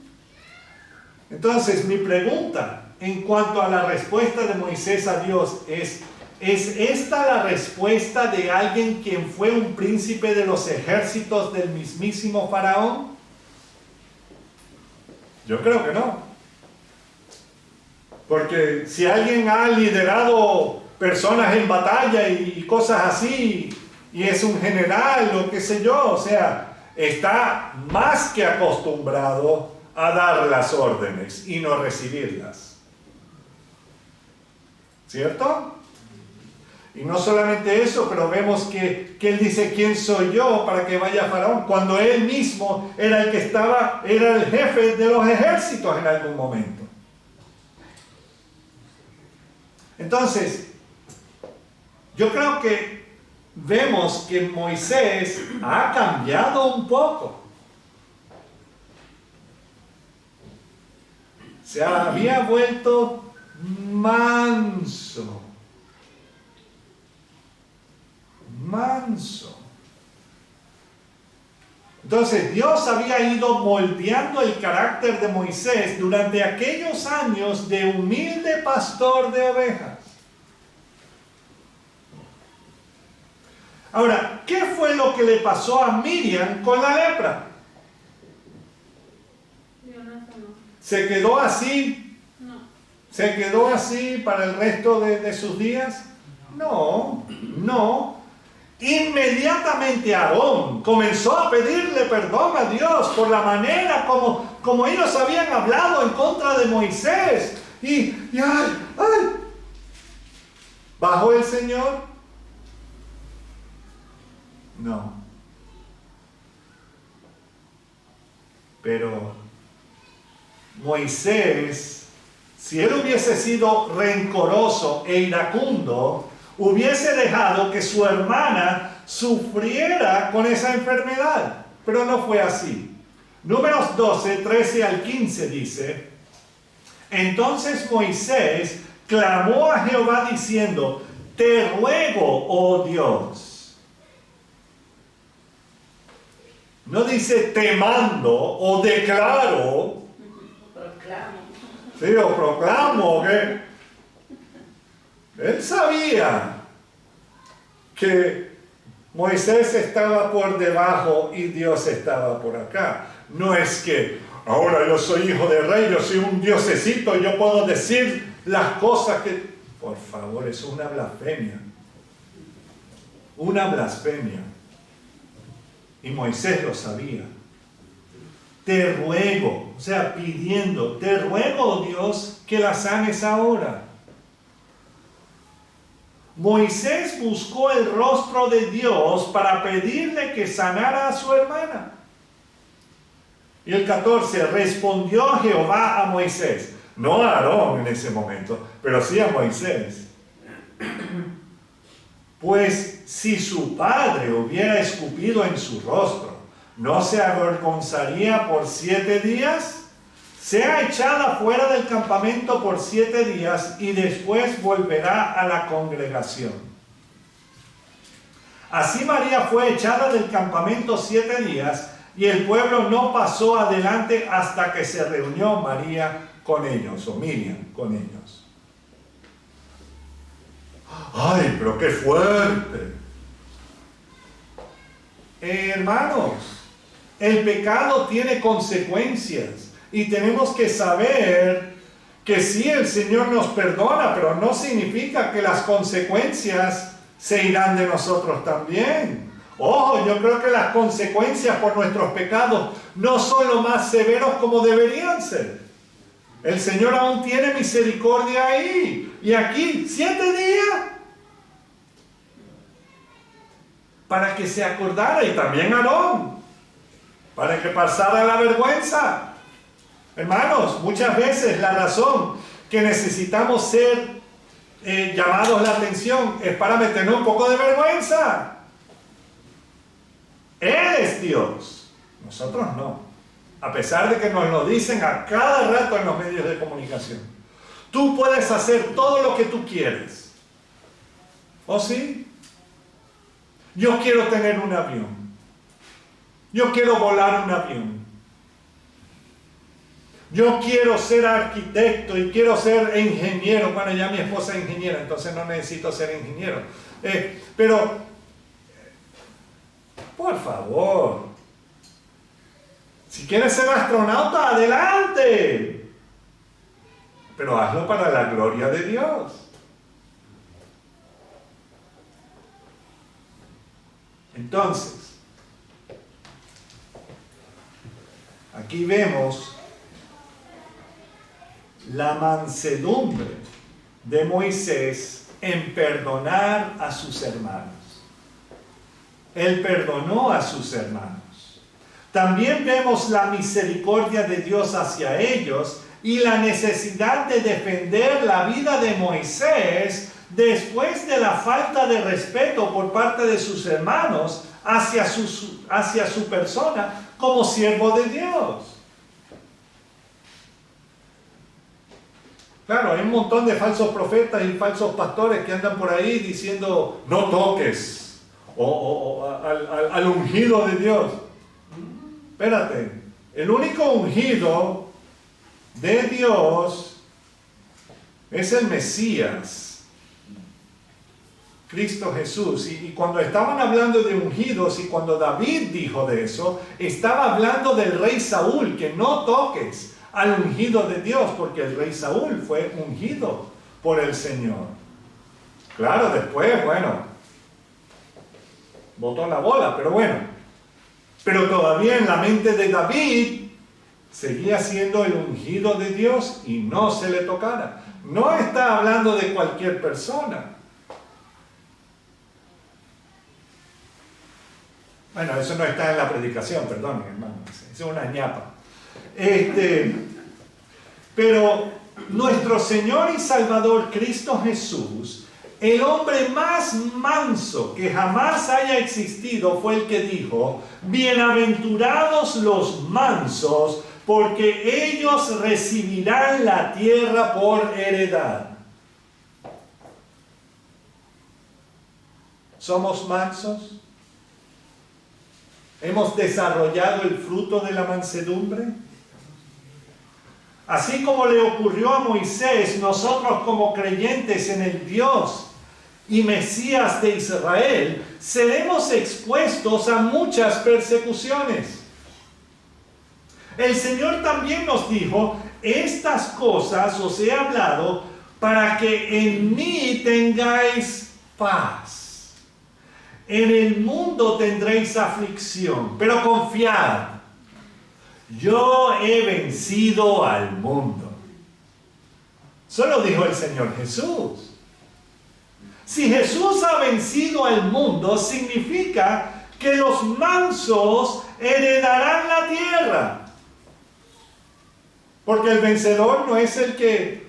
Entonces, mi pregunta en cuanto a la respuesta de Moisés a Dios ¿es esta la respuesta de alguien quien fue un príncipe de los ejércitos del mismísimo Faraón? Yo creo que no. Porque si alguien ha liderado personas en batalla y cosas así, y es un general o qué sé yo, o sea, está más que acostumbrado a dar las órdenes y no recibirlas. ¿Cierto? Y no solamente eso, pero vemos que él dice, ¿quién soy yo para que vaya a Faraón? Cuando él mismo era el que estaba, era el jefe de los ejércitos en algún momento. Entonces, yo creo que vemos que Moisés ha cambiado un poco. Se había vuelto manso. Entonces Dios había ido moldeando el carácter de Moisés durante aquellos años de humilde pastor de ovejas. Ahora, ¿qué fue lo que le pasó a Miriam con la lepra? ¿Se quedó así? No. ¿Se quedó así para el resto de sus días? No. Inmediatamente Aarón comenzó a pedirle perdón a Dios por la manera como ellos habían hablado en contra de Moisés. Y ¿bajó el Señor? No. Pero Moisés, si él hubiese sido rencoroso e iracundo, hubiese dejado que su hermana sufriera con esa enfermedad. Pero no fue así. Números 12, 13 al 15 dice, entonces Moisés clamó a Jehová diciendo, te ruego, oh Dios. No dice te mando o declaro. Proclamo. Sí, o proclamo que él sabía que Moisés estaba por debajo y Dios estaba por acá. No es que ahora yo soy hijo de rey, yo soy un diosecito, yo puedo decir las cosas que... Por favor, eso es una blasfemia. una blasfemia. Y Moisés lo sabía. Te ruego, o sea, pidiendo, te ruego, oh Dios, que la sanes ahora. Moisés buscó el rostro de Dios para pedirle que sanara a su hermana. Y el 14, respondió Jehová a Moisés, no a Aarón en ese momento, pero sí a Moisés. Pues si su padre hubiera escupido en su rostro, ¿no se avergonzaría por 7 días? Sea echada fuera del campamento por 7 días y después volverá a la congregación. Así María fue echada del campamento 7 días y el pueblo no pasó adelante hasta que se reunió María con ellos, o Miriam con ellos. ¡Ay, pero qué fuerte! Hermanos, el pecado tiene consecuencias y tenemos que saber que sí, el Señor nos perdona, pero no significa que las consecuencias se irán de nosotros también. Ojo, yo creo que las consecuencias por nuestros pecados no son lo más severos como deberían ser. El Señor aún tiene misericordia ahí. Y aquí, 7 días. Para que se acordara, y también Aarón, para que pasara la vergüenza. Hermanos, muchas veces la razón que necesitamos ser llamados la atención es para meternos un poco de vergüenza. Él es Dios, nosotros no. A pesar de que nos lo dicen a cada rato en los medios de comunicación. Tú puedes hacer todo lo que tú quieres. ¿Oh sí? Yo quiero tener un avión. Yo quiero volar un avión. Yo quiero ser arquitecto y quiero ser ingeniero. Bueno, ya mi esposa es ingeniera, entonces no necesito ser ingeniero. Pero, por favor, si quieres ser astronauta, adelante. Pero hazlo para la gloria de Dios. Entonces, aquí vemos la mansedumbre de Moisés en perdonar a sus hermanos. Él perdonó a sus hermanos. También vemos la misericordia de Dios hacia ellos y la necesidad de defender la vida de Moisés después de la falta de respeto por parte de sus hermanos hacia su persona como siervo de Dios. Claro, hay un montón de falsos profetas y falsos pastores que andan por ahí diciendo no toques al ungido de Dios. Espérate, el único ungido de Dios es el Mesías, Cristo Jesús. Y cuando estaban hablando de ungidos y cuando David dijo de eso, estaba hablando del rey Saúl, que no toques al ungido de Dios, porque el rey Saúl fue ungido por el Señor. Claro, después, bueno, botó la bola, pero bueno. Pero todavía en la mente de David seguía siendo el ungido de Dios y no se le tocara. No está hablando de cualquier persona. Bueno, eso no está en la predicación, perdón, hermano. Es una ñapa. Pero nuestro Señor y Salvador Cristo Jesús, el hombre más manso que jamás haya existido, fue el que dijo: bienaventurados los mansos, porque ellos recibirán la tierra por heredad. ¿Somos mansos? ¿Hemos desarrollado el fruto de la mansedumbre? Así como le ocurrió a Moisés, nosotros como creyentes en el Dios y Mesías de Israel, seremos expuestos a muchas persecuciones. El Señor también nos dijo: estas cosas os he hablado para que en mí tengáis paz. en el mundo tendréis aflicción, pero confiad, yo he vencido al mundo. Solo dijo el Señor Jesús. Si Jesús ha vencido al mundo, significa que los mansos heredarán la tierra. Porque el vencedor no es el que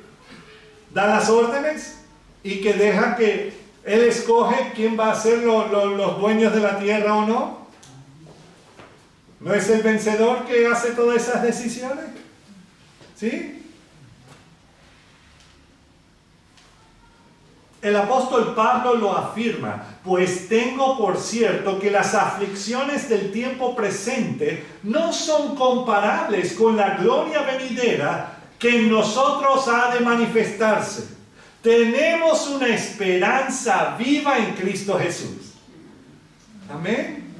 da las órdenes y que deja que él escoge quién va a ser los dueños de la tierra o no. ¿No es el vencedor que hace todas esas decisiones? ¿Sí? El apóstol Pablo lo afirma, pues tengo por cierto que las aflicciones del tiempo presente no son comparables con la gloria venidera que en nosotros ha de manifestarse. Tenemos una esperanza viva en Cristo Jesús. Amén.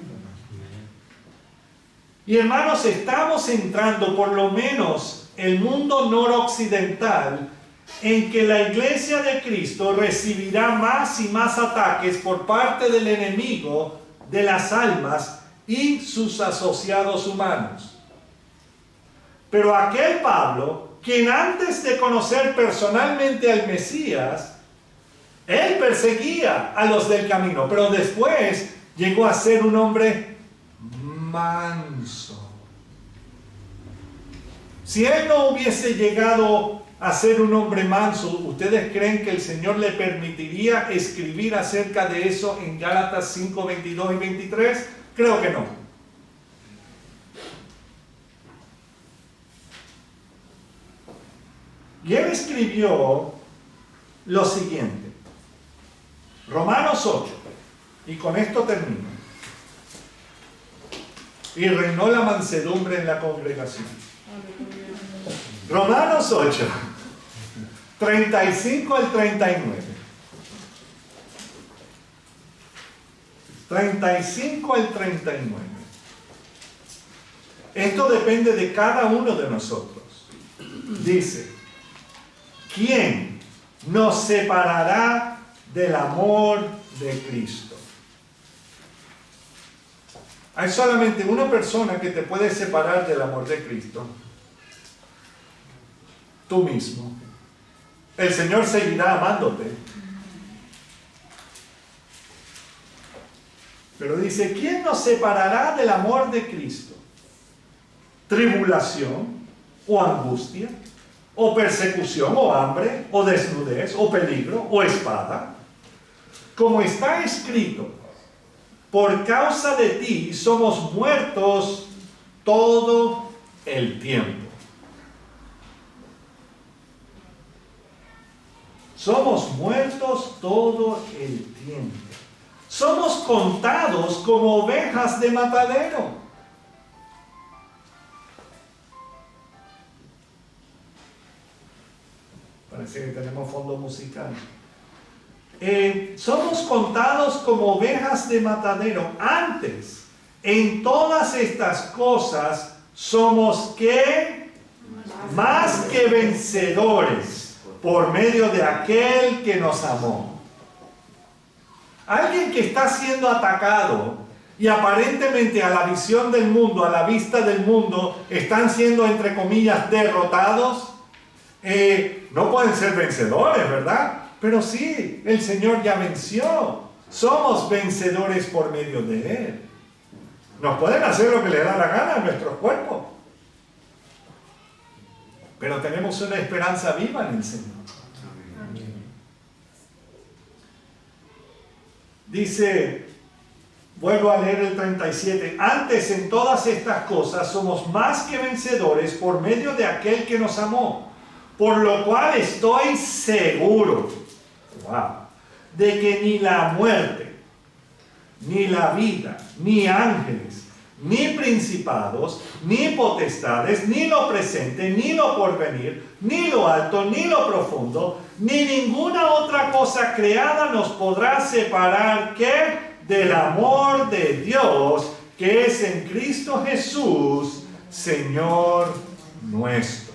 Y hermanos, estamos entrando, por lo menos el mundo noroccidental, en que la iglesia de Cristo recibirá más y más ataques por parte del enemigo de las almas y sus asociados humanos. Pero aquel Pablo, quien antes de conocer personalmente al Mesías, él perseguía a los del camino, pero después llegó a ser un hombre manso. Si él no hubiese llegado a ser un hombre manso, ¿ustedes creen que el Señor le permitiría escribir acerca de eso en Gálatas 5, 22 y 23? Creo que no. Y él escribió lo siguiente, Romanos 8, y con esto termino. Y reinó la mansedumbre en la congregación. Romanos 8, 35 al 39. 35 al 39. Esto depende de cada uno de nosotros. Dice, ¿quién nos separará del amor de Cristo? Hay solamente una persona que te puede separar del amor de Cristo. Tú mismo. El Señor seguirá amándote. Pero dice, ¿quién nos separará del amor de Cristo? ¿Tribulación? ¿O angustia? ¿O persecución? ¿O hambre? ¿O desnudez? ¿O peligro? ¿O espada? Como está escrito, por causa de ti somos muertos todo el tiempo. Somos muertos todo el tiempo. Somos contados como ovejas de matadero. Parece que tenemos fondo musical. Somos contados como ovejas de matadero. Antes, en todas estas cosas, somos ¿qué? Más que vencedores por medio de aquel que nos amó. Alguien que está siendo atacado y aparentemente a la visión del mundo, a la vista del mundo, están siendo, entre comillas, derrotados, no pueden ser vencedores, ¿verdad? Pero sí, el Señor ya venció. Somos vencedores por medio de Él. Nos pueden hacer lo que les da la gana a nuestros cuerpos, pero tenemos una esperanza viva en el Señor. Dice, vuelvo a leer el 37, antes en todas estas cosas somos más que vencedores por medio de aquel que nos amó, por lo cual estoy seguro, de que ni la muerte, ni la vida, ni ángeles, ni principados, ni potestades, ni lo presente, ni lo porvenir, ni lo alto, ni lo profundo, ni ninguna otra cosa creada nos podrá separar ¿qué? Del amor de Dios que es en Cristo Jesús, Señor nuestro.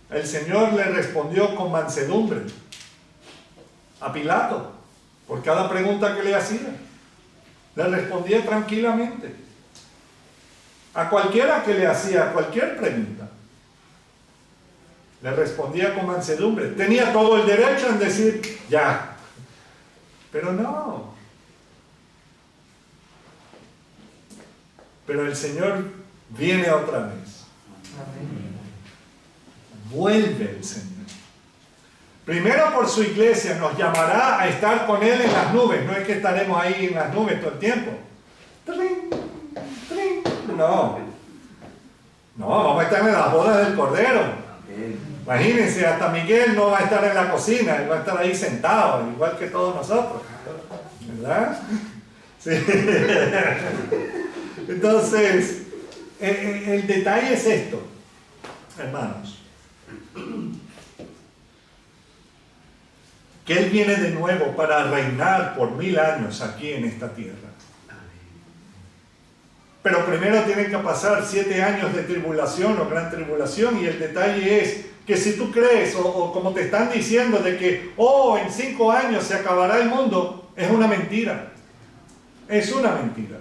El Señor le respondió con mansedumbre. a Pilato por cada pregunta que le hacía. Le respondía tranquilamente. A cualquiera que le hacía cualquier pregunta, le respondía con mansedumbre. Tenía todo el derecho en decir, ya. Pero no. Pero el Señor viene otra vez. Vuelve el Señor. Primero por su iglesia, nos llamará a estar con Él en las nubes. No es que estaremos ahí en las nubes todo el tiempo. ¡Trin! ¡Trin! No. No, vamos a estar en las bodas del Cordero. Imagínense, hasta Miguel no va a estar en la cocina, él va a estar ahí sentado, igual que todos nosotros. ¿Verdad? Sí. Entonces, el detalle es esto, hermanos. Que Él viene de nuevo para reinar por 1000 años aquí en esta tierra. Pero primero tienen que pasar 7 años de tribulación o gran tribulación, y el detalle es que si tú crees, o como te están diciendo, de que, en 5 años se acabará el mundo, es una mentira. Es una mentira.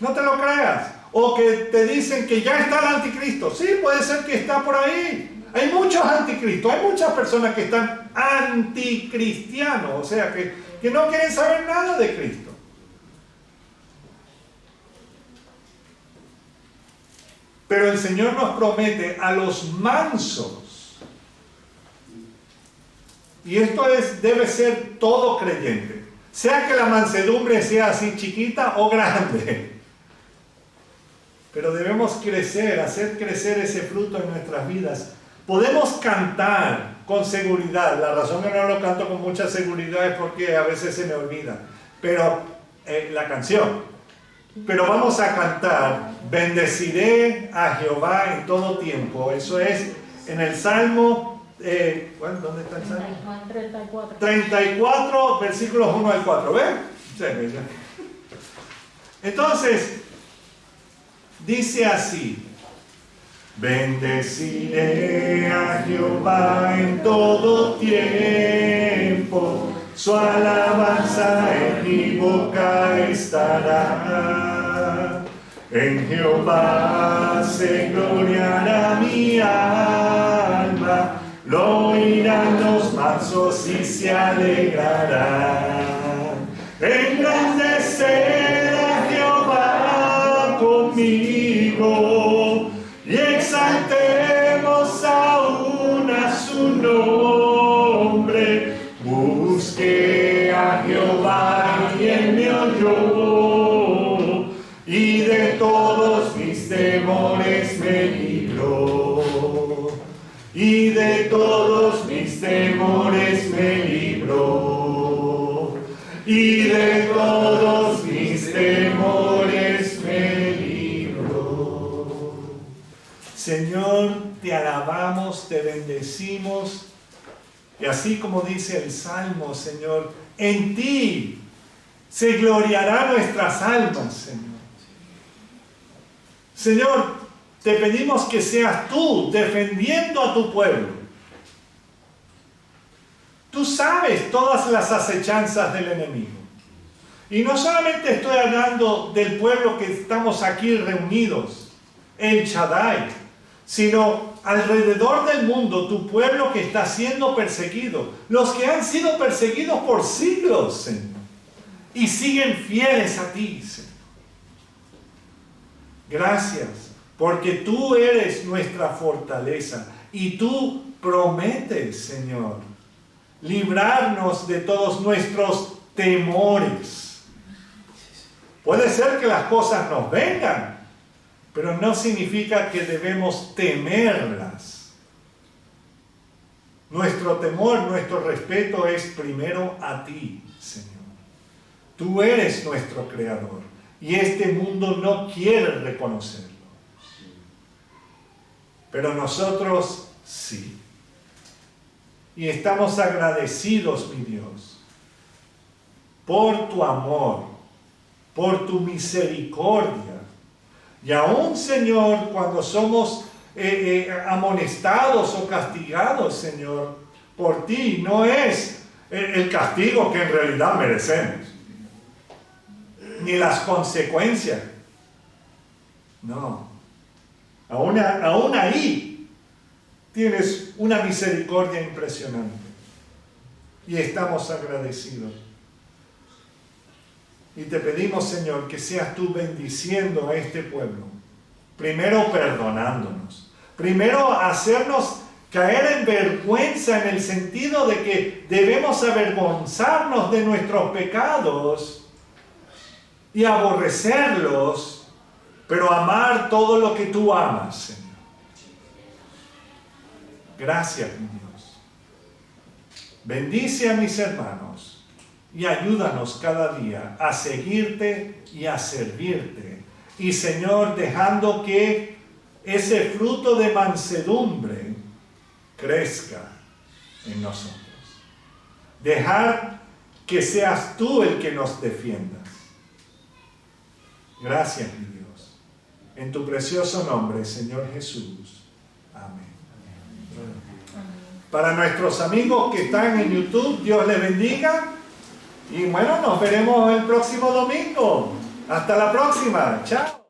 No te lo creas. O que te dicen que ya está el anticristo. Sí, puede ser que está por ahí. Hay muchos anticristos, hay muchas personas que están anticristianos, o sea, que no quieren saber nada de Cristo. Pero el Señor nos promete a los mansos, y esto debe ser todo creyente, sea que la mansedumbre sea así chiquita o grande, pero debemos crecer, hacer crecer ese fruto en nuestras vidas. Podemos cantar con seguridad. La razón que no lo canto con mucha seguridad es porque a veces se me olvida, pero la canción. Pero vamos a cantar, bendeciré a Jehová en todo tiempo. Eso es en el Salmo, ¿dónde está el Salmo? 34. 34, versículos 1 al 4, ¿ven? Entonces, dice así: bendeciré a Jehová en todo tiempo, su alabanza en mi boca estará. En Jehová se gloriará mi alma, lo oirán los mansos y se alegrarán. Engrandecer a Jehová conmigo y exaltemos aún a su nombre. Busqué a Jehová y él me oyó, y de todos mis temores me libró. Y de todos mis temores me libró. Y de todos mis temores me libró. Señor, te alabamos, te bendecimos. Y así como dice el Salmo, Señor, en ti se gloriarán nuestras almas, Señor. Señor, te pedimos que seas tú defendiendo a tu pueblo. Tú sabes todas las acechanzas del enemigo. Y no solamente estoy hablando del pueblo que estamos aquí reunidos, el Shaddai, sino alrededor del mundo, tu pueblo que está siendo perseguido, los que han sido perseguidos por siglos, Señor, y siguen fieles a ti, Señor. Gracias, porque tú eres nuestra fortaleza y tú prometes, Señor, librarnos de todos nuestros temores. Puede ser que las cosas nos vengan, pero no significa que debemos temerlas. Nuestro temor, nuestro respeto es primero a ti, Señor. Tú eres nuestro creador y este mundo no quiere reconocerlo. Pero nosotros sí. Y estamos agradecidos, mi Dios, por tu amor, por tu misericordia. Y aún, Señor, cuando somos amonestados o castigados, Señor, por ti, no es el castigo que en realidad merecemos, ni las consecuencias. No. Aún ahí tienes una misericordia impresionante. Y estamos agradecidos. Y te pedimos, Señor, que seas tú bendiciendo a este pueblo. Primero perdonándonos. Primero hacernos caer en vergüenza en el sentido de que debemos avergonzarnos de nuestros pecados y aborrecerlos, pero amar todo lo que tú amas, Señor. Gracias, mi Dios. Bendice a mis hermanos y ayúdanos cada día a seguirte y a servirte. Y, Señor, dejando que ese fruto de mansedumbre crezca en nosotros. Dejar que seas tú el que nos defiendas. Gracias, mi Dios. En tu precioso nombre, Señor Jesús. Amén. Para nuestros amigos que están en YouTube, Dios les bendiga. Y bueno, nos veremos el próximo domingo. Hasta la próxima. Chao.